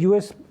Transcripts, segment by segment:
US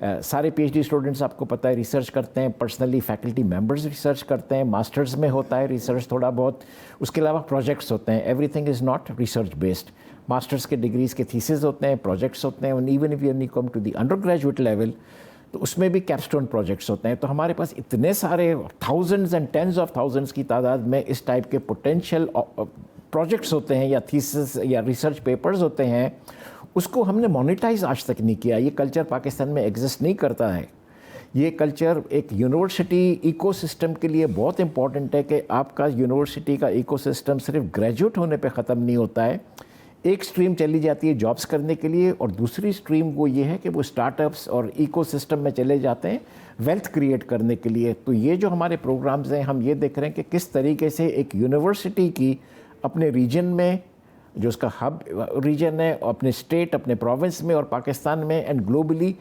سارے P H D students آپ کو پتہ ہے ریسرچ کرتے ہیں, پرسنلی فیکلٹی ممبرز ریسرچ کرتے ہیں, ماسٹرز میں ہوتا ہے ریسرچ تھوڑا بہت, اس کے علاوہ پروجیکٹس ہوتے ہیں. Everything is not research based. Masters کے ڈگریز کے تھیسز ہوتے ہیں, پروجیکٹس ہوتے ہیں, and even if you come to the undergraduate level تو اس میں بھی کیپسٹون پروجیکٹس ہوتے ہیں. تو ہمارے پاس اتنے سارے thousands and tens of thousands کی تعداد میں اس ٹائپ کے پوٹینشیل پروجیکٹس ہوتے ہیں یا تھیسز یا ریسرچ پیپرز ہوتے ہیں, اس کو ہم نے مانیٹائز آج تک نہیں کیا. یہ کلچر پاکستان میں ایگزسٹ نہیں کرتا ہے. یہ کلچر ایک یونیورسٹی ایکو سسٹم کے لیے بہت امپورٹنٹ ہے کہ آپ کا یونیورسٹی کا ایکو سسٹم صرف گریجویٹ ہونے پہ ختم نہیں ہوتا ہے. ایک سٹریم چلی جاتی ہے جابس کرنے کے لیے, اور دوسری سٹریم وہ یہ ہے کہ وہ سٹارٹ اپس اور ایکو سسٹم میں چلے جاتے ہیں ویلتھ کریٹ کرنے کے لیے. تو یہ جو ہمارے پروگرامز ہیں, ہم یہ دیکھ رہے ہیں کہ کس طریقے سے ایک یونیورسٹی کی اپنے ریجن میں, جو اس کا ہب ریجن ہے, اپنے اسٹیٹ, اپنے پروونس میں اور پاکستان میں اینڈ گلوبلی,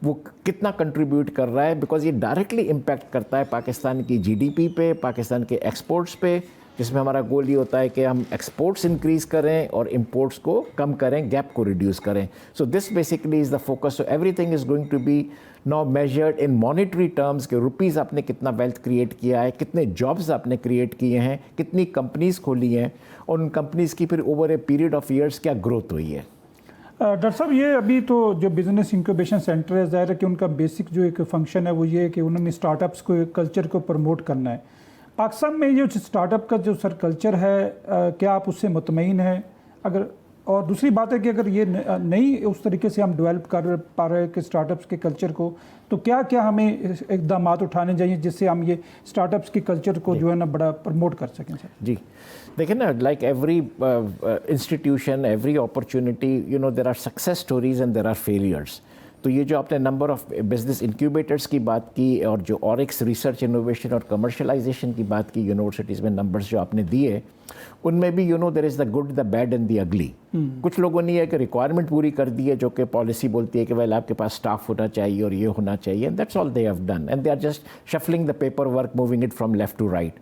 وہ کتنا کنٹریبیوٹ کر رہا ہے, بیکاز یہ ڈائریکٹلی امپیکٹ کرتا ہے پاکستان کی جی ڈی پی پہ, پاکستان کے ایکسپورٹس پہ, جس میں ہمارا گول یہ ہوتا ہے کہ ہم ایکسپورٹس انکریز کریں اور امپورٹس کو کم کریں, گیپ کو ریڈیوس کریں. So this basically is the focus. So everything is going to be now measured in monetary terms کہ روپیز آپ نے کتنا ویلتھ کریٹ کیا ہے, کتنے جابز آپ نے کریٹ کیے ہیں, کتنی کمپنیز کھولی ہیں, اور ان کمپنیز کی پھر over a period of years کیا گروتھ ہوئی ہے. ڈاکٹر صاحب, یہ ابھی تو جو بزنس انکیوبیشن سینٹر ہے, ظاہر ہے کہ ان کا بیسک جو ایک فنکشن ہے وہ یہ ہے کہ انہوں نے اسٹارٹ اپس کو, کلچر کو پروموٹ کرنا ہے. پاکستان میں یہ اسٹارٹ اپ کا جو سر کلچر ہے, کیا آپ اس سے مطمئن ہیں؟ اگر, اور دوسری بات ہے کہ اگر یہ نہیں اس طریقے سے ہم ڈیولپ کر پا رہے کہ اسٹارٹ اپس کے کلچر کو, تو کیا کیا ہمیں اقدامات اٹھانے چاہیے جس سے ہم یہ اسٹارٹ اپس کے کلچر کو جو ہے نا بڑا پروموٹ کر سکیں سر؟ جی دیکھیں نا, like every institution, every opportunity, you know there are success stories and there are failures. تو یہ جو آپ نے نمبر آف بزنس انکیوبیٹرس کی بات کی, اور جو اورکس ریسرچ انوویشن اور کمرشلائزیشن کی بات کی یونیورسٹیز میں, نمبرز جو آپ نے دیے, ان میں بھی you know there is the good, the bad and the ugly. کچھ لوگوں نے یہ کہ ریکوائرمنٹ پوری کر دی ہے, جو کہ پالیسی بولتی ہے کہ ویل آپ کے پاس اسٹاف ہونا چاہیے اور یہ ہونا چاہیے, and that's all they have done, and they are just shuffling the paperwork, moving it from left to right.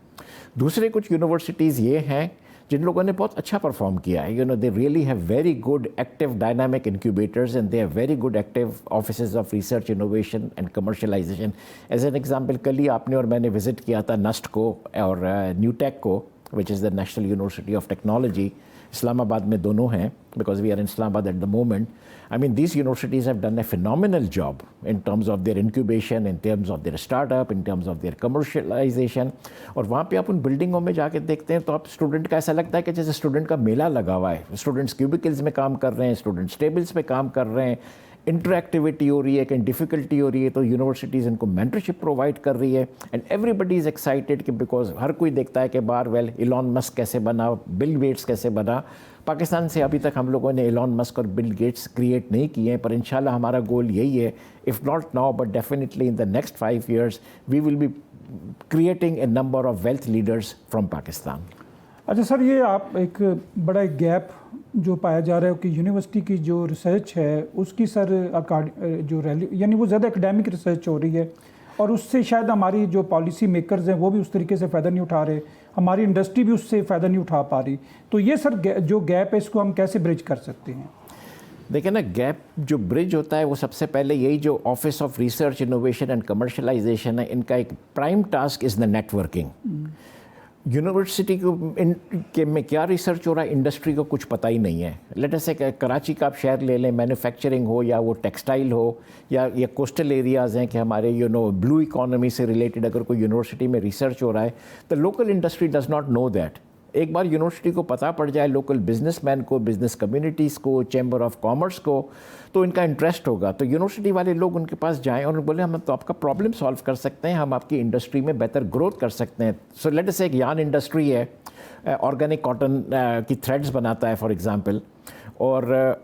دوسرے کچھ یونیورسٹیز یہ ہیں جن لوگوں نے بہت اچھا پرفارم کیا ہے. You know they really have very good active dynamic incubators, and they have very good active offices of research innovation and commercialization. As an example, کل ہی آپ نے اور میں نے وزٹ کیا تھا نسٹ کو اور نیو ٹیک کو, وچ از دا نیشنل یونیورسٹی آف ٹیکنالوجی. اسلام آباد میں دونوں ہیں, because we are in Islamabad at the moment. I mean, these universities have done a phenomenal job in terms of their incubation, in terms of their startup, in terms of their commercialization. اور وہاں پہ آپ ان بلڈنگوں میں جا کے دیکھتے ہیں تو آپ اسٹوڈنٹ کا ایسا لگتا ہے کہ جیسے اسٹوڈنٹ کا میلہ لگا ہوا ہے. اسٹوڈنٹس کیوبیکلز میں کام کر رہے ہیں, اسٹوڈنٹس ٹیبلز پہ کام کر رہے ہیں, انٹریکٹیوٹی ہو رہی ہے, کہیں ڈیفیکلٹی ہو رہی ہے تو یونیورسٹیز ان کو مینٹرشپ پرووائڈ کر رہی ہے. And everybody is excited کہ بیکاز ہر کوئی دیکھتا ہے کہ باہر ویل ایلون مسک کیسے بنا, بل گیٹس کیسے بنا. پاکستان سے ابھی تک ہم لوگوں نے ایلون مسک اور بل گیٹس کریٹ نہیں کیے ہیں, پر انشاءاللہ ہمارا گول یہی ہے, if not now but definitely in the next 5 years we will be creating a number of wealth leaders from Pakistan. اچھا سر, یہ آپ ایک بڑا ایک گیپ جو پایا جا رہا ہے کہ یونیورسٹی کی جو ریسرچ ہے اس کی سر جو یعنی وہ زیادہ اکیڈیمک ریسرچ ہو رہی ہے, اور اس سے شاید ہماری جو پالیسی میکرز ہیں وہ بھی اس طریقے سے فائدہ نہیں اٹھا رہے, ہماری انڈسٹری بھی اس سے فائدہ نہیں اٹھا پا رہی. تو یہ سر جو گیپ ہے اس کو ہم کیسے برج کر سکتے ہیں؟ دیکھیں نا, گیپ جو برج ہوتا ہے وہ سب سے پہلے یہی جو office of research innovation and commercialization ہے, ان کا ایک prime task is the networking. University کے میں کیا ریسرچ ہو رہا ہے, انڈسٹری کو کچھ پتہ ہی نہیں ہے. لیٹ اس سے کراچی کا آپ شہر لے لیں, مینوفیکچرنگ ہو یا وہ ٹیکسٹائل ہو یا کوسٹل ایریاز ہیں کہ ہمارے یو نو بلو اکانومی سے ریلیٹڈ اگر کوئی یونیورسٹی میں ریسرچ ہو رہا ہے تو local industry does not know that. ایک بار یونیورسٹی کو پتہ پڑ جائے, لوکل بزنس مین کو, بزنس کمیونٹیز کو, چیمبر آف کامرس کو, تو ان کا انٹرسٹ ہوگا. تو یونیورسٹی والے لوگ ان کے پاس جائیں اور بولیں ہم تو آپ کا پرابلم سالو کر سکتے ہیں, ہم آپ کی انڈسٹری میں بہتر گروتھ کر سکتے ہیں. سو لیٹ اس ایک یارن انڈسٹری ہے, آرگینک کاٹن کی تھریڈز بناتا ہے فار ایگزامپل, اور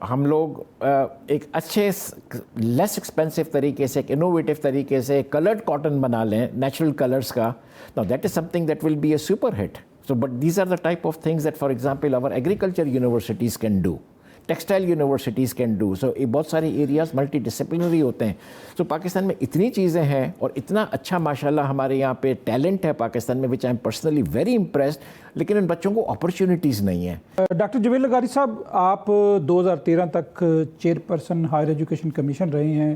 ہم لوگ ایک اچھے لیس ایکسپینسو طریقے سے, ایک انوویٹیو طریقے سے کلرڈ کاٹن بنا لیں نیچرل کلرز کا. Now that is something that will be a super hit. So, but these are the type of things that, for example, our agriculture universities can do, textile universities can do. So, بہت سارے areas multi disciplinary ہوتے ہیں. So, Pakistan میں اتنی چیزیں ہیں اور اتنا اچھا ماشاءاللہ ہمارے یہاں پہ ٹیلنٹ ہے پاکستان میں, which I am personally very impressed, لیکن ان بچوں کو اپرچونیٹیز نہیں ہیں. ڈاکٹر جویل لغاری صاحب, آپ 2013 تک چیئرپرسن ہائر ایجوکیشن کمیشن رہے ہیں.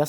10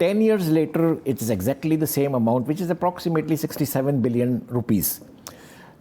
10 years later it is exactly the same amount which is approximately 67 billion rupees.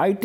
IT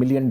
million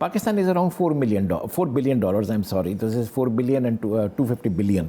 Pakistan is around $4 billion. I'm sorry. This is $4 billion and $250 billion.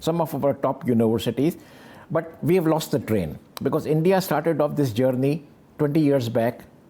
some of our top universities. But we have lost the train because India started off this journey 20 years back.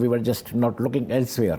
we were just not looking elsewhere.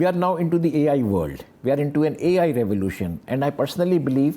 We are now into the AI world. We are into an AI revolution. And I personally believe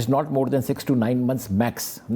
is not more than 6 to 9 months max.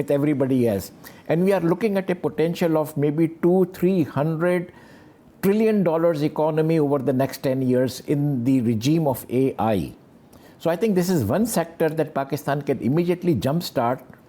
with everybody else. And we are looking at a potential of maybe $200-300 trillion economy over the next 10 years in the regime of AI. So I think this is one sector that Pakistan can immediately jump start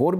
4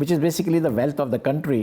which is basically the wealth of the country,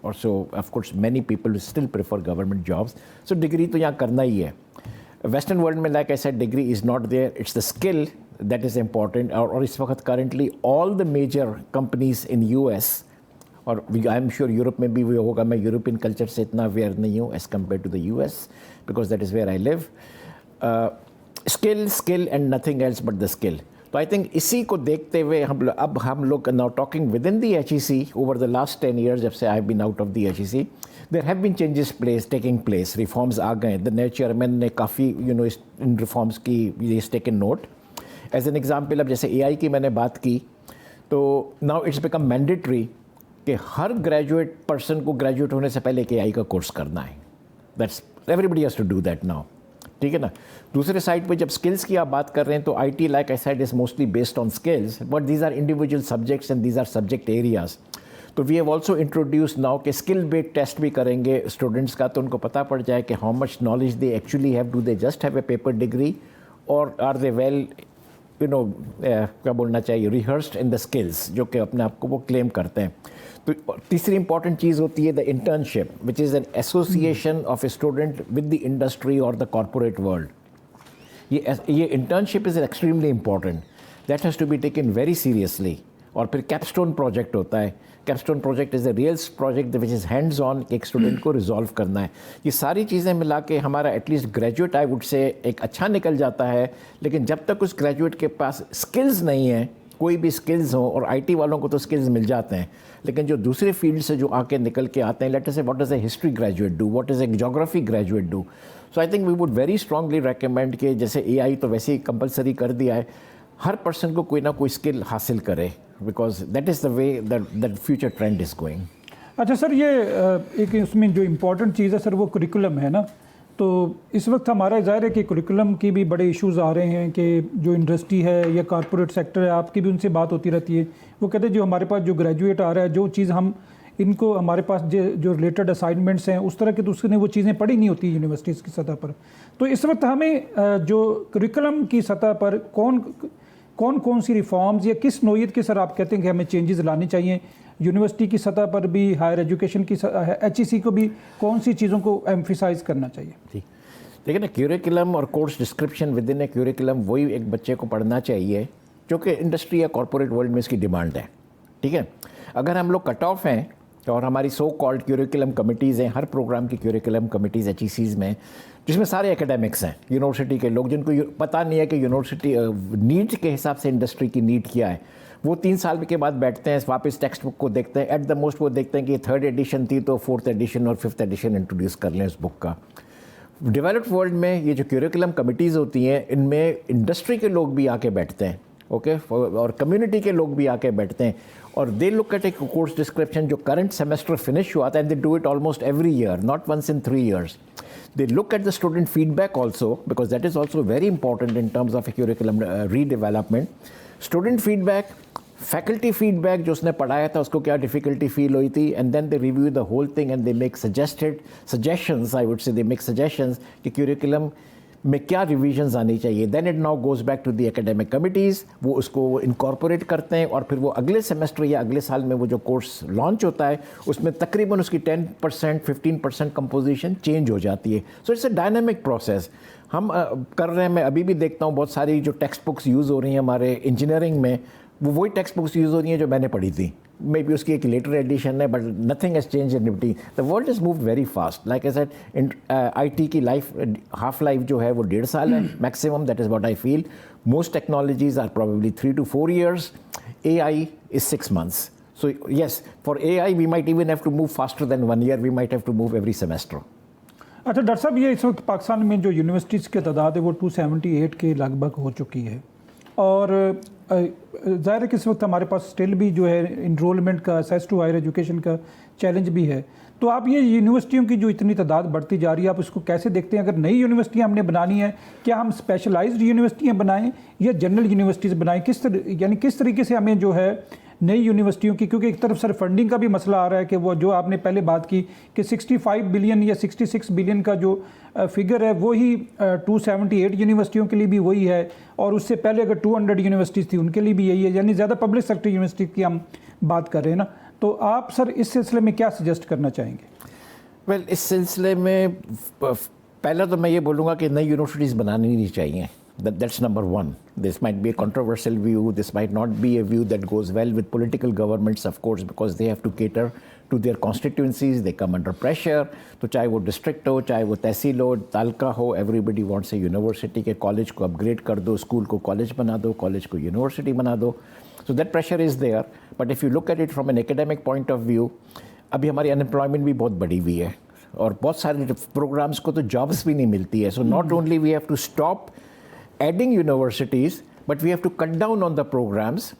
اور so of course many people still prefer government jobs. So degree تو یہاں کرنا ہی ہے. Western world میں like ایسا degree is not there, it's the skill that is important. اور اس وقت currently all the major companies in U S, اور آئی ایم شیور یورپ میں بھی وہ ہوگا, میں یورپین کلچر سے اتنا اویئر نہیں ہوں as compared to the U S because that is where I live. Skill and nothing else but the skill. تو آئی تھنک اسی کو دیکھتے ہوئے ہم لوگ now talking with in the H E C over the last 10 years جب سے I been out of the H E C, there have been changes taking place, reforms آ گئے. دا نئے چیئرمین نے کافی ان ریفارمز کی is taken note. As an example اب جیسے اے آئی کی میں نے بات کی, تو ناؤ اٹس بیکم مینڈیٹری کہ ہر گریجویٹ پرسن کو گریجویٹ ہونے سے پہلے ایک اے آئی کا کورس کرنا ہے. That's everybody has to do that now. ٹھیک ہے نا. دوسرے سائڈ پہ جب اسکلس کی آپ بات کر رہے ہیں تو I T like I said is mostly based on skills, but these are individual subjects and these are subject areas. تو we have also introduce now کہ اسکل بیسڈ ٹیسٹ بھی کریں گے اسٹوڈنٹس کا, تو ان کو پتہ پڑ جائے کہ how much knowledge they actually have, do they just have a paper degree اور آر دے ویل کیا بولنا چاہیے ریہرسڈ ان دا اسکلس جو کہ اپنے آپ کو وہ کلیم کرتے ہیں. تو تیسری امپورٹنٹ چیز ہوتی ہے the internship which is an association of a student with the industry اور دا کارپوریٹ ورلڈ. یہ internship is extremely important, that has to be taken very seriously. اور پھر کیپسٹون پروجیکٹ ہوتا ہے. Capstone project is a real project which is hands on, ایک student کو resolve کرنا ہے. یہ ساری چیزیں ملا کے ہمارا at least graduate I would say ایک اچھا نکل جاتا ہے. لیکن جب تک اس گریجویٹ کے پاس اسکلز نہیں ہیں, کوئی بھی اسکلز ہوں, اور آئی ٹی والوں کو تو اسکلز مل جاتے ہیں, لیکن جو دوسرے فیلڈ سے جو آ کے نکل کے آتے ہیں, لیٹ اس سے what is a history graduate do, what is a geography graduate do. So I think we would very strongly recommend کہ جیسے اے آئی تو ویسے ہی کمپلسری کر دیا ہے, ہر پرسن کو کوئی نہ کوئی اسکل حاصل کرے, because that is the way that future trend is going. اچھا سر, یہ ایک اس میں جو امپورٹنٹ چیز ہے سر وہ کریکولم ہے نا. تو اس وقت ہمارا ظاہر ہے کہ کریکولم کی بھی بڑے ایشوز آ رہے ہیں کہ جو انڈسٹری ہے یا کارپوریٹ سیکٹر ہے, آپ کی بھی ان سے بات ہوتی رہتی ہے, وہ کہتے ہیں جو ہمارے پاس جو گریجویٹ آ رہا ہے, جو چیز ہم ان کو ہمارے پاس جو ریلیٹڈ اسائنمنٹس ہیں اس طرح کے تو اس نے وہ چیزیں پڑھی نہیں ہوتی یونیورسٹیز کی سطح پر. تو اس وقت ہمیں جو کریکولم کی سطح پر کون سی ریفارمز یا کس نوعیت کے سر آپ کہتے ہیں کہ ہمیں چینجز لانے چاہیے یونیورسٹی کی سطح پر بھی, ہائر ایجوکیشن کی ایچ ای سی کو بھی کون سی چیزوں کو ایمفیسائز کرنا چاہیے؟ جی دیکھیں نا, کیوریکلم اور کورس ڈسکرپشن ود ان اے کیوریکلم وہی ایک بچے کو پڑھنا چاہیے جو کہ انڈسٹری یا کارپوریٹ ورلڈ میں اس کی ڈیمانڈ ہے. ٹھیک ہے. اگر ہم لوگ کٹ آف ہیں اور ہماری سو کالڈ کیوریکلم کمیٹیز ہیں, ہر پروگرام کی کیوریکلم کمیٹیز ایچ ای سیز میں, جس میں سارے اکیڈمکس ہیں, یونیورسٹی کے لوگ جن کو پتہ نہیں ہے کہ یونیورسٹی نیڈ کے حساب سے انڈسٹری کی نیڈ کیا ہے, وہ 3 سال کے بعد بیٹھتے ہیں, واپس ٹیکسٹ بک کو دیکھتے ہیں, ایٹ دا موسٹ وہ دیکھتے ہیں کہ یہ 3rd ایڈیشن تھی تو 4th ایڈیشن اور 5th ایڈیشن انٹروڈیوس کر لیں اس بک کا. ڈیولپڈ ورلڈ میں یہ جو کیوریکلم کمیٹیز ہوتی ہیں, ان میں انڈسٹری کے لوگ بھی آ کے بیٹھتے ہیں, اوکے, اور کمیونٹی کے لوگ بھی آ کے بیٹھتے ہیں, اور they look at a course description جو کرنٹ سیمسٹر فنش ہوا تھا, and they do it almost every year, not once in 3 years. They look at the student feedback also, because that is also very important in terms of a curriculum redevelopment. Student feedback, faculty feedback, جو اس نے پڑھایا تھا اس کو کیا difficulty فیل ہوئی تھی, and then they review the whole thing and they make suggestions, I would say they make suggestions کہ curriculum میں کیا ریویژنز آنی چاہیے. Then it now goes back to the academic committees, وہ اس کو انکارپوریٹ کرتے ہیں, اور پھر وہ اگلے سیمسٹر یا اگلے سال میں وہ جو کورس لانچ ہوتا ہے اس میں تقریباً اس کی 10% 15% کمپوزیشن چینج ہو جاتی ہے. So it's a dynamic process ہم کر رہے ہیں. میں ابھی بھی دیکھتا ہوں بہت ساری جو ٹیکسٹ بکس یوز ہو رہی ہیں ہمارے انجینئرنگ میں, وہ وہی ٹیکسٹ بکس یوز ہو رہی ہیں جو میں نے پڑھی تھی. مے بی اس کی ایک لیٹر ایڈیشن ہے, but nothing has change in between. The world is moved very fast. Like I said, I T کی ہاف لائف جو ہے وہ 1.5 سال ہے maximum, that is what I feel. Most technologies are probably 3 to 4 years. AI is 6 months. So yes, for AI we might even have to move faster than 1 year. We might have to move every semester. اچھا doctor صاحب, یہ اس وقت پاکستان میں جو universities کی تعداد ہے وہ 278 کے لگ بھگ ہو چکی ہے, اور ظاہر ہے کہ اس وقت ہمارے پاس اسٹل بھی جو ہے انرولمنٹ کا, ایکسیس ٹو ہائر ایجوکیشن کا چیلنج بھی ہے. تو آپ یہ یونیورسٹیوں کی جو اتنی تعداد بڑھتی جا رہی ہے, آپ اس کو کیسے دیکھتے ہیں؟ اگر نئی یونیورسٹیاں ہم نے بنانی ہے, کیا ہم اسپیشلائزڈ یونیورسٹیاں بنائیں یا جنرل یونیورسٹیز بنائیں؟ کس طریقے سے ہمیں جو ہے نئی یونیورسٹیوں کی, کیونکہ ایک طرف سر فنڈنگ کا بھی مسئلہ آ رہا ہے کہ وہ جو آپ نے پہلے بات کی کہ 65 بلین یا 66 بلین کا جو فگر ہے وہی 278 یونیورسٹیوں کے لیے بھی وہی ہے, اور اس سے پہلے اگر 200 یونیورسٹیز تھی ان کے لیے بھی یہی ہے, یعنی زیادہ پبلک سیکٹر یونیورسٹی کی ہم بات کر رہے ہیں نا. تو آپ سر اس سلسلے میں کیا سجیسٹ کرنا چاہیں گے؟ ویل اس سلسلے میں پہلا تو میں یہ بولوں گا کہ نئی یونیورسٹیز بنانی نہیں چاہیے. That's number one. This might be a controversial view. This might not be a view that goes well with political governments, of course, because they have to cater to their constituencies. They come under pressure. تو چاہے وہ district ہو, چاہے وہ تحصیل ہو, تعلقہ ہو, everybody wants a university کہ college کو upgrade کر دو, school کو college بنا دو, کالج کو یونیورسٹی بنا دو. So that pressure is there. But if you look at it from an academic point of view, ابھی ہماری انمپلائمنٹ بھی بہت بڑی ہوئی ہے اور بہت سارے پروگرامس کو تو جابس بھی نہیں ملتی ہے. So not only we have to stop adding universities but we have to cut down on the programmes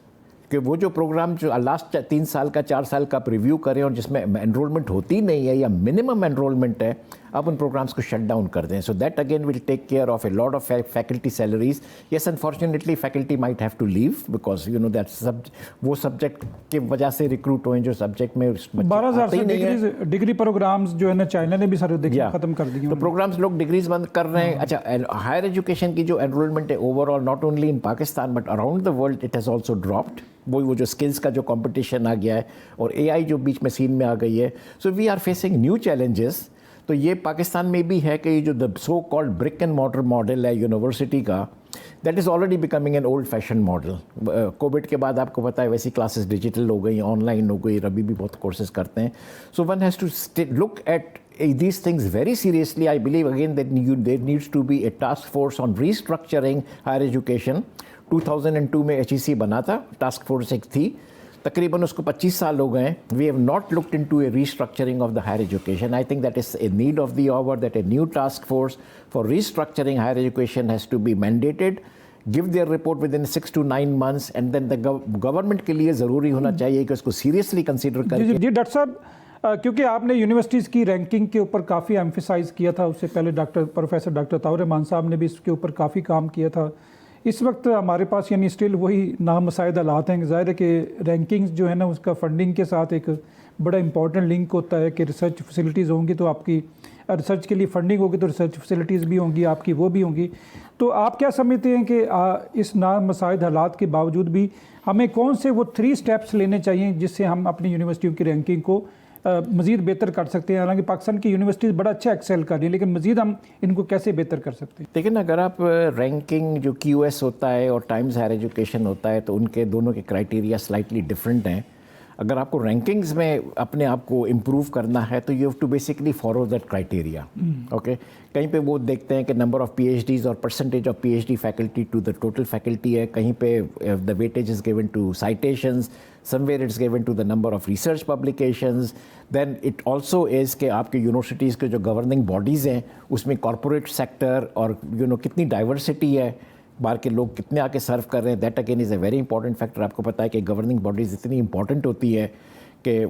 کہ وہ جو پروگرام جو لاسٹ 3 سال کا 4 سال کا آپ ریویو کریں اور جس میں انرولمنٹ ہوتی نہیں ہے یا منیمم انرولمنٹ ہے, آپ ان پروگرامس کو شٹ ڈاؤن کر دیں. So that again will take care of a lot of faculty salaries. Yes unfortunately faculty might have to leave because you know that وہ سبجیکٹ کی وجہ سے ریکروٹ ہوئے جو سبجیکٹ میں 12,000 ڈگری پروگرامز جو ہے نا چائنا نے بھی سر ختم کر دیے. تو پروگرامس لوگ ڈگریز بند کر رہے ہیں. اچھا ہائر ایجوکیشن کی جو انرولمنٹ ہے over all not only in Pakistan but around the world it has also dropped. وہ جو اسکلس کا جو کمپٹیشن آ گیا ہے اور اے آئی جو بیچ میں سین میں آ گئی ہے. So we are facing new challenges. تو یہ پاکستان میں بھی ہے کہ یہ جو so called brick and mortar model ہے یونیورسٹی کا, that is already becoming an old fashion model. COVID کے بعد آپ کو پتہ ہے ویسی کلاسز ڈیجیٹل ہو گئی, آن لائن ہو گئی, ابھی بھی بہت کورسز کرتے ہیں. So one has to look at these things very seriously. I believe again that there needs to be a task force on restructuring higher education. 2002 میں HEC بنا تھا, ٹاسک فورس ایک تھی, تقریباً اس کو 25 سال ہو گئے ہیں. We have not looked into a restructuring of the higher education. I think that is a need of the hour, that a new task force for restructuring higher education has to be mandated. Give their report within 6 to 9 months and then the government کے لیے ضروری ہونا چاہیے کہ اس کو seriously consider کریں. جی doctor صاحب, کیونکہ آپ نے یونیورسٹیز کی رینکنگ کے اوپر کافی ایمفیسائز کیا تھا, اس سے پہلے پروفیسر ڈاکٹر طاہر رحمان صاحب نے بھی اس کے اوپر کافی کام کیا تھا. اس وقت ہمارے پاس یعنی اسٹل وہی نامساعد حالات ہیں. ظاہر ہے کہ رینکنگز جو ہے نا اس کا فنڈنگ کے ساتھ ایک بڑا امپورٹنٹ لنک ہوتا ہے کہ ریسرچ فیسلٹیز ہوں گی تو آپ کی ریسرچ کے لیے فنڈنگ ہوگی تو ریسرچ فیسلٹیز بھی ہوں گی آپ کی, وہ بھی ہوں گی. تو آپ کیا سمجھتے ہیں کہ اس نامساعد حالات کے باوجود بھی ہمیں کون سے وہ 3 اسٹیپس لینے چاہیے جس سے ہم اپنی یونیورسٹیوں کی رینکنگ کو مزید بہتر کر سکتے ہیں؟ حالانکہ پاکستان کی یونیورسٹیز بڑا اچھا ایکسیل کر رہی ہیں, لیکن مزید ہم ان کو کیسے بہتر کر سکتے ہیں؟ لیکن اگر آپ رینکنگ جو QS ہوتا ہے اور ٹائمز ہائر ایجوکیشن ہوتا ہے تو ان کے دونوں کے کرائٹیریا سلائٹلی ڈفرینٹ ہیں. اگر آپ کو رینکنگز میں اپنے آپ کو امپروو کرنا ہے تو you have to basically follow that criteria. Okay, کہیں پہ وہ دیکھتے ہیں کہ نمبر آف PhDs اور percentage of PhD faculty to the total faculty ہے, کہیں پہ the weightage is given to citations, somewhere it's given to the number of research publications. Then it also is کہ آپ کے universities کے جو governing bodies ہیں اس میں کارپوریٹ سیکٹر اور کتنی ڈائیورسٹی ہے, باہر کے لوگ کتنے آ کے سرو کر رہے ہیں. That again is a very important factor. آپ کو پتہ ہے کہ گورننگ باڈیز اتنی امپورٹنٹ ہوتی ہے کہ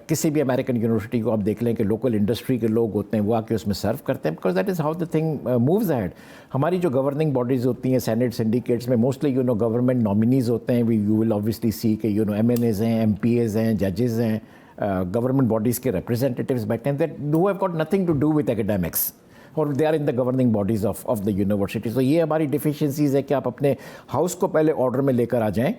کسی بھی امریکن یونیورسٹی کو آپ دیکھ لیں کہ لوکل انڈسٹری کے لوگ ہوتے ہیں وہ آ کے اس میں سرو کرتے ہیں, because that is how the thing moves ahead. ہماری جو گورننگ باڈیز ہوتی ہیں سینٹ سنڈیکیٹس میں موسٹلی گورنمنٹ نامینیز ہوتے ہیں. یو ول آبویسلی سی کہ MNAs ہیں, MPAs ہیں, ججز ہیں, گورنمنٹ باڈیز کے ریپرزینٹیوز بیٹھے ہیں that who have got nothing to do with academics اور they are in the governing bodies of the university. تو یہ ہماری ڈیفیشنسیز ہے کہ آپ اپنے ہاؤس کو پہلے آرڈر میں لے کر آ جائیں.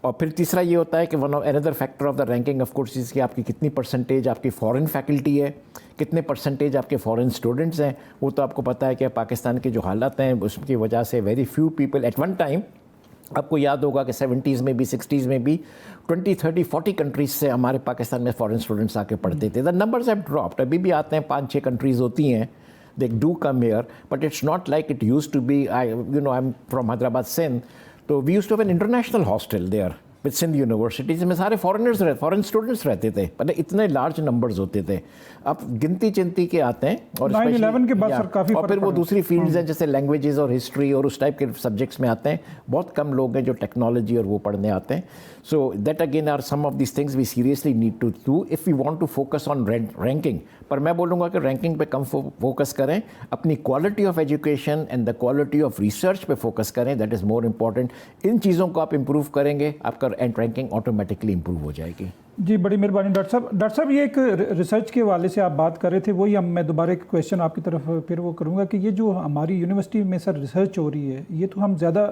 اور پھر تیسرا یہ ہوتا ہے کہ another factor of the ranking of course is کہ آپ کی کتنی پرسنٹیج آپ کی فورن فیکلٹی ہے, کتنے پرسنٹیج آپ کے فورن اسٹوڈنٹس ہیں. وہ تو آپ کو پتہ ہے کہ پاکستان کے جو حالات ہیں اس کی وجہ سے very few people at one time, آپ کو یاد ہوگا کہ 70s میں بھی 60s میں بھی 20, 30, 40 کنٹریز سے ہمارے پاکستان میں فورن اسٹوڈنٹس آ کے پڑھتے تھے. The numbers have dropped. ابھی بھی آتے ہیں 5-6 کنٹریز ہوتی ہیں, they do come here, but it's not like it used to be. I'm from Hyderabad, Sindh, so we used to have an international hostel there with Sindh University. میں سارے فورن students رہتے تھے, اتنے لارج نمبرز ہوتے تھے. اب گنتی چنتی کے آتے ہیں اور 9/11 کے بعد سر کافی اور پھر وہ دوسری فیلڈز ہیں جیسے لینگویجز اور ہسٹری اور اس ٹائپ کے سبجیکٹس میں آتے ہیں. بہت کم لوگ ہیں جو ٹیکنالوجی اور وہ پڑھنے آتے ہیں. So that again are some of these things we seriously need to do if you want to focus on ranking. پر میں بولوں گا کہ رینکنگ پہ کم فوکس کریں, اپنی quality of education and the quality of research پہ فوکس کریں. That is more important. ان چیزوں کو آپ امپروو کریں گے, آپ کا رینکنگ آٹومیٹکلی امپروو ہو جائے گی. جی بڑی مہربانی ڈاکٹر صاحب. ڈاکٹر صاحب یہ ایک ریسرچ کے حوالے سے آپ بات کر رہے تھے, وہی میں دوبارہ ایک کویشچن آپ کی طرف پھر وہ کروں گا کہ یہ جو ہماری یونیورسٹی میں سر ریسرچ ہو رہی ہے یہ تو ہم زیادہ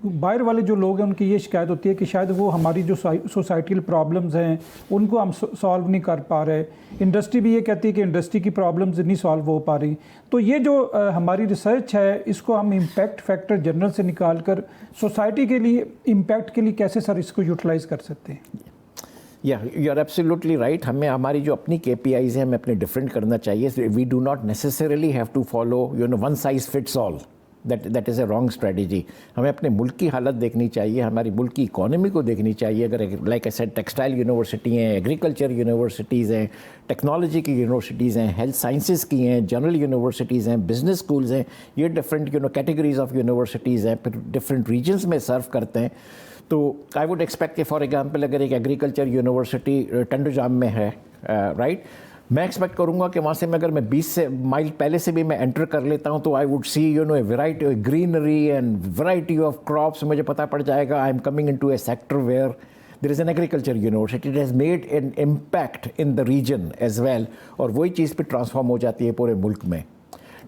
باہر والے جو لوگ ہیں ان کی یہ شکایت ہوتی ہے کہ شاید وہ ہماری جو سوسائٹیل پرابلمز ہیں ان کو ہم سالو نہیں کر پا رہے. انڈسٹری بھی یہ کہتی ہے کہ انڈسٹری کی پرابلمز نہیں سالو ہو پا رہی. تو یہ جو ہماری ریسرچ ہے اس کو ہم امپیکٹ فیکٹر جنرل سے نکال کر سوسائٹی کے لیے امپیکٹ کے لیے کیسے سر اس کو یوٹیلائز کر سکتے ہیں؟ You are absolutely right. ہمیں ہماری جو اپنی کے پی آئیز ہیں ہمیں اپنے ڈفرینٹ کرنا چاہیے. We do not necessarily have to follow one size fits all. That is a wrong strategy. ہمیں اپنے ملک کی حالت دیکھنی چاہیے, ہماری ملک کی اکانومی کو دیکھنی چاہیے. اگر like I said textile university ہیں, ایگریکلچر یونیورسٹیز ہیں, ٹیکنالوجی کی یونیورسٹیز ہیں, ہیلتھ سائنسز کی ہیں, جنرل یونیورسٹیز ہیں, بزنس اسکولز ہیں, یہ ڈفرینٹ کیٹیگریز آف یونیورسٹیز ہیں, پھر ڈفرینٹ ریجنس میں سرو کرتے ہیں. تو آئی ووڈ ایکسپیکٹ کہ فار ایگزامپل اگر ایک ایگریکلچر یونیورسٹی ٹنڈوجام میں ہے, رائٹ, میں ایکسپیکٹ کروں گا کہ وہاں سے میں اگر میں 20 مائل پہلے سے بھی میں انٹر کر لیتا ہوں تو I would see a variety greenery and variety of crops. مجھے پتہ پڑ جائے گا I am coming into a sector where there is an agriculture university. It has made an impact in the region as well, اور وہی چیز پہ transform ہو جاتی ہے پورے ملک میں.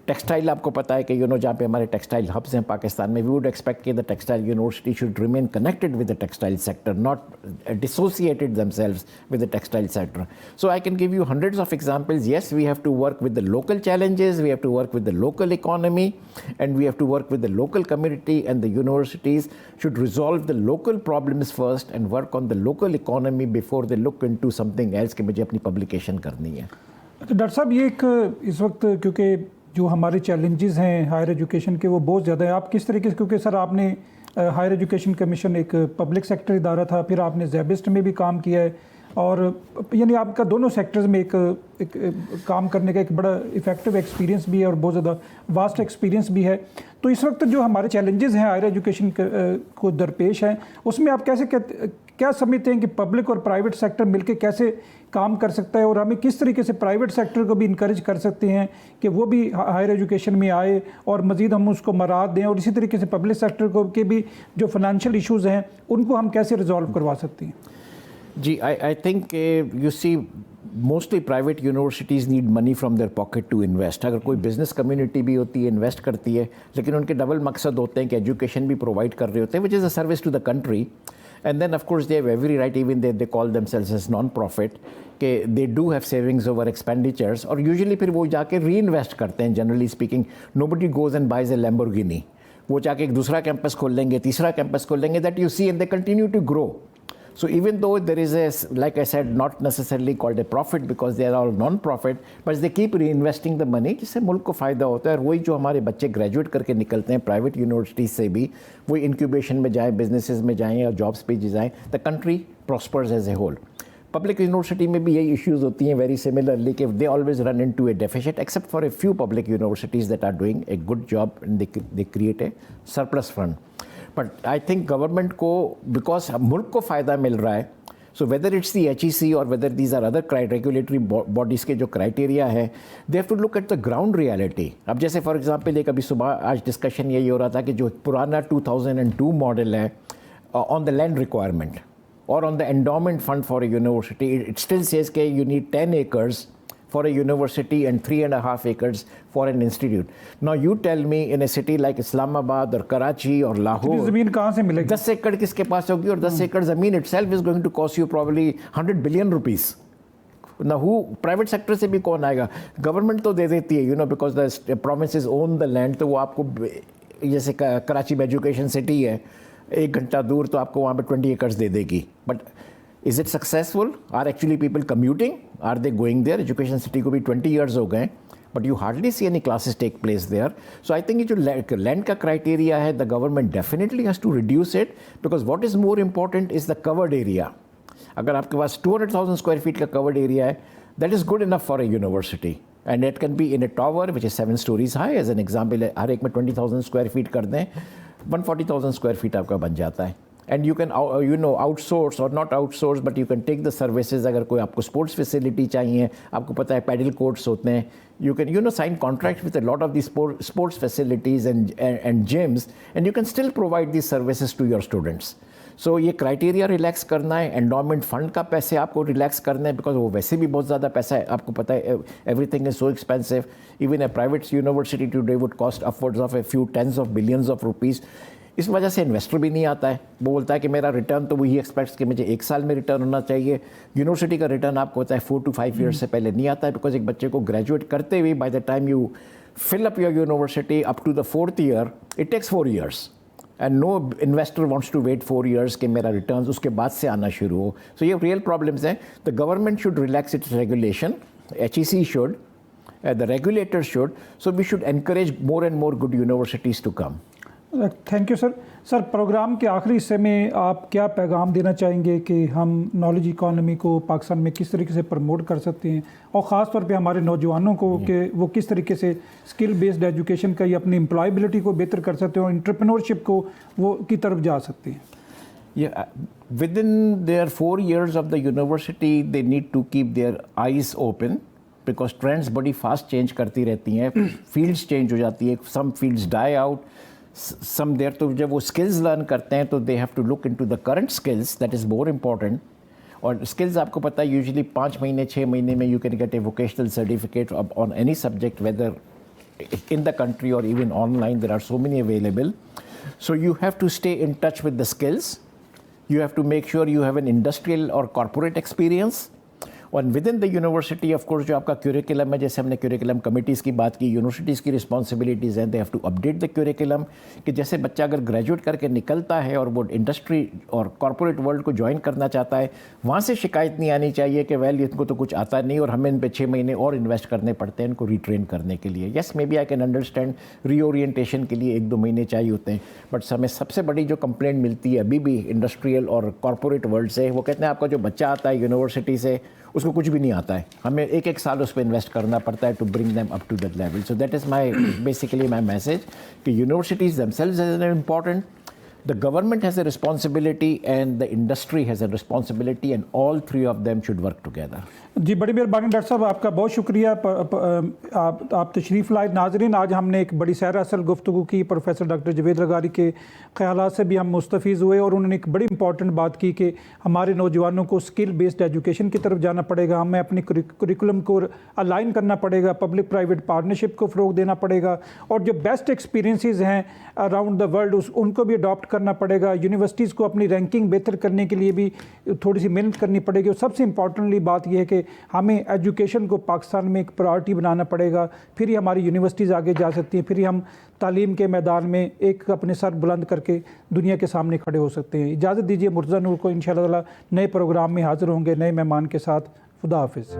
ٹیکسٹائل آپ کو پتہ ہے کہ جہاں پہ ہمارے ٹیکسٹائل ہبس ہیں پاکستان میں, وی ووڈ ایکسپیکٹ کہ the textile university should remain connected with the textile sector, not dissociated themselves with the textile sector. So I can give you hundreds of examples. Yes, we have to work with the local challenges, we have to work with the local economy, and we have to work with the local community, and the universities should resolve the local problems first and work on the local economy before they look in to something else کہ مجھے اپنی publication کرنی ہے. Doctor صاحب یہ ایک اس وقت کیونکہ جو ہمارے چیلنجز ہیں ہائر ایجوکیشن کے وہ بہت زیادہ ہیں. آپ کس طریقے سے, کیونکہ سر آپ نے ہائر ایجوکیشن کمیشن ایک پبلک سیکٹر ادارہ تھا, پھر آپ نے زیبسٹ میں بھی کام کیا ہے, اور یعنی آپ کا دونوں سیکٹرز میں ایک کام کرنے کا ایک بڑا افیکٹو ایکسپیرینس بھی ہے اور بہت زیادہ واسٹ ایکسپیرینس بھی ہے. تو اس وقت جو ہمارے چیلنجز ہیں ہائر ایجوکیشن کو درپیش ہیں, اس میں آپ کیا سمجھتے ہیں کہ پبلک اور پرائیویٹ سیکٹر مل کے کیسے کام کر سکتا ہے, اور ہمیں کس طریقے سے پرائیویٹ سیکٹر کو بھی انکریج کر سکتے ہیں کہ وہ بھی ہائر ایجوکیشن میں آئے اور مزید ہم اس کو مراعات دیں, اور اسی طریقے سے پبلک سیکٹر کو کے بھی جو فائنینشیل ایشوز ہیں ان کو ہم کیسے ریزالو کروا سکتے ہیں؟ جی, I think you see mostly private universities need money from their pocket to invest. اگر کوئی بزنس کمیونٹی بھی ہوتی ہے انویسٹ کرتی ہے, لیکن ان کے ڈبل مقصد ہوتے ہیں کہ ایجوکیشن بھی پرووائڈ کر رہے ہوتے ہیں, which is a service to the country. And then of course they have every right, even they call themselves as non-profit, کہ they do have savings over expenditures, اور usually پھر وہ جا کے ری انویسٹ کرتے ہیں. Generally speaking, nobody goes and buys a Lamborghini. وہ جا کے ایک دوسرا کیمپس کھول لیں گے, تیسرا کیمپس کھول لیں گے, that you see, and they continue to grow. So even though there is a, like I said, not necessarily called a profit because they are all non-profit, but they keep reinvesting the money, جس سے ملک کو فائدہ ہوتا ہے. اور وہی جو ہمارے بچے گریجویٹ کر کے نکلتے ہیں پرائیویٹ یونیورسٹیز سے بھی, وہی انکیوبیشن میں جائیں, بزنسز میں جائیں یا جابس پہ جائیں, the country prospers as a whole. Public university میں بھی یہی ایشوز ہوتی ہیں ویری سملرلی, کہ they always run into a deficit, except for a few public universities that are doing a good job and they create a surplus fund. But I think government کو, because ملک کو فائدہ مل رہا ہے, so whether it's the H E C اور whether these are other regulatory bodies کے جو کرائٹیریا ہے, دے have to look at the ground reality. اب جیسے فار ایگزامپل ایک ابھی صبح آج ڈسکشن یہی ہو رہا تھا کہ جو پرانا 2002 ماڈل ہے آن دا لینڈ ریکوائرمنٹ اور on the endowment fund for a university, it still says کہ you need 10 acres for a university and 3.5 acres for an institute. Now you tell me in a city like Islamabad or Karachi or Lahore, زمین کہاں سے ملے گی؟ 10 ایکڑ کس کے پاس ہوگی, اور 10 ایکڑ زمین itself is going to cost you probably 100 billion rupees. Now who, private sector سے بھی کون آئے گا؟ گورنمنٹ تو دے دیتی ہے, because the provinces own the land, تو وہ آپ کو, جیسے کراچی میں ایجوکیشن سٹی ہے 1 گھنٹہ دور, تو آپ کو وہاں پہ 20 ایکڑز دے دے گی. But is it successful? Are actually people commuting? Are they going there? Education city کو بھی 20 years ہو گئے, but you hardly see any classes take place there. So I think جو land کا criteria ہے, the government definitely has to reduce it, because what is more important is the covered area. اگر آپ کے پاس 200,000 square feet کا covered area ہے, that is good enough for a university. And it can be in a tower which is 7 stories high, as an example. ہر ایک میں 20,000 square feet کر دیں, 140,000 square feet آپ کا بن جاتا ہے. And you can outsource or not outsource, but you can take the services. اگر کوئی آپ کو اسپورٹس فیسلٹی چاہیے, آپ کو پتہ ہے پیڈل کورٹس ہوتے ہیں, you can sign contracts with a lot of these sports facilities and gyms, and you can still provide these services to your students. So یہ کرائٹیریا ریلیکس کرنا ہے, انڈومنٹ فنڈ کا پیسے آپ کو ریلیکس کرنا ہے, بیکاز وہ ویسے بھی بہت زیادہ پیسہ ہے. آپ کو پتہ ہے every thing is so expensive. Even a private university today would cost upwards of a few tens of billions of rupees. اس وجہ سے انویسٹر بھی نہیں آتا ہے, وہ بولتا ہے کہ میرا ریٹرن تو وہی ایکسپیکٹس کہ مجھے 1 سال میں ریٹرن ہونا چاہیے. یونیورسٹی کا ریٹرن آپ کو ہوتا ہے 4 to 5 ایئرس سے پہلے نہیں آتا ہے, بیکاز ایک بچے کو گریجویٹ کرتے ہوئے by the time you fill up your university up to the 4th year, it takes 4 years. And no investor wants to wait 4 years کہ میرا returns اس کے بعد سے آنا شروع ہو. So یہ real problems ہیں. The government should relax its regulation. HEC should. The regulators should. So we should encourage more and more good universities to come. Thank you sir. Sir programme کے آخری حصے میں آپ کیا پیغام دینا چاہیں گے کہ ہم نالج اکانومی کو پاکستان میں کس طریقے سے پروموٹ کر سکتے ہیں, اور خاص طور پہ ہمارے نوجوانوں کو کہ وہ کس طریقے سے اسکل بیسڈ ایجوکیشن کا یا اپنی امپلائبلٹی کو بہتر کر سکتے ہیں اور انٹرپرینورشپ کو وہ کی طرف جا سکتے ہیں؟ Yeah, within their 4 years of the university, they need to keep their eyes open because trends بڑی فاسٹ چینج کرتی رہتی ہیں, فیلڈس چینج ہو جاتی ہے, سم فیلڈس ڈائی آؤٹ, سم دیر تو جب وہ اسکلز لرن کرتے ہیں تو they have to look in to the current skills, that is more important. اور اسکلز آپ کو پتہ ہے یوزلی 5 مہینے 6 مہینے میں you can get a vocational certificate on any subject whether in the country or even online. There are so many available. So you have to stay in touch with the skills. You have to make sure you have an industrial or corporate experience. And within the university, of course, جو آپ کا curriculum ہے, جیسے ہم نے curriculum committees کی بات کی, universities کی responsibilities ہیں, they have to update the curriculum کہ جیسے بچہ اگر گریجویٹ کر کے نکلتا ہے اور وہ انڈسٹری اور کارپوریٹ ورلڈ کو جوائن کرنا چاہتا ہے, وہاں سے شکایت نہیں آنی چاہیے کہ ویل ان کو تو کچھ آتا نہیں اور ہمیں ان پہ 6 مہینے اور انویسٹ کرنے پڑتے ہیں ان کو ریٹرین کرنے کے لیے. Yes maybe I can understand reorientation کے لیے 1-2 مہینے چاہیے ہوتے ہیں, بٹ ہمیں سب سے بڑی جو کمپلینٹ ملتی ہے ابھی بھی انڈسٹریل اور کارپوریٹ ورلڈ سے, وہ کہتے ہیں آپ کا جو بچہ آتا ہے یونیورسٹی سے اس کو کچھ بھی نہیں آتا ہے, ہمیں 1 سال اس پہ انویسٹ کرنا پڑتا ہے to bring them up to that level. So that is my basically my message کہ universities themselves as an important, the government has a responsibility and the industry has a responsibility and all 3 of them should work together. جی بڑی مہربانی doctor صاحب, آپ کا بہت شکریہ, آپ تشریف لائے. ناظرین, آج ہم نے ایک بڑی سیر اصل گفتگو کی, پروفیسر ڈاکٹر جاوید لغاری کے خیالات سے بھی ہم مستفیض ہوئے, اور انہوں نے ایک بڑی امپورٹنٹ بات کی کہ ہمارے نوجوانوں کو اسکل بیسڈ ایجوکیشن کی طرف جانا پڑے گا, ہمیں اپنی کریکولم کو الائن کرنا پڑے گا, پبلک پرائیویٹ پارٹنرشپ کو فروغ دینا پڑے گا, اور جو بیسٹ ایکسپیرینسز ہیں اراؤنڈ دا ورلڈ ان کو بھی اڈاپٹ کرنا پڑے گا. یونیورسٹیز کو اپنی رینکنگ بہتر کرنے کے لیے بھی تھوڑی سی محنت کرنی پڑے گی, اور سب سے امپورٹنٹلی بات یہ ہے کہ ہمیں ایجوکیشن کو پاکستان میں ایک پرائورٹی بنانا پڑے گا, پھر ہی ہماری یونیورسٹیز آگے جا سکتی ہیں, پھر ہی ہم تعلیم کے میدان میں ایک اپنے سر بلند کر کے دنیا کے سامنے کھڑے ہو سکتے ہیں. اجازت دیجیے, مرتضیٰ نور کو انشاءاللہ نئے پروگرام میں حاضر ہوں گے نئے مہمان کے ساتھ. خدا حافظ.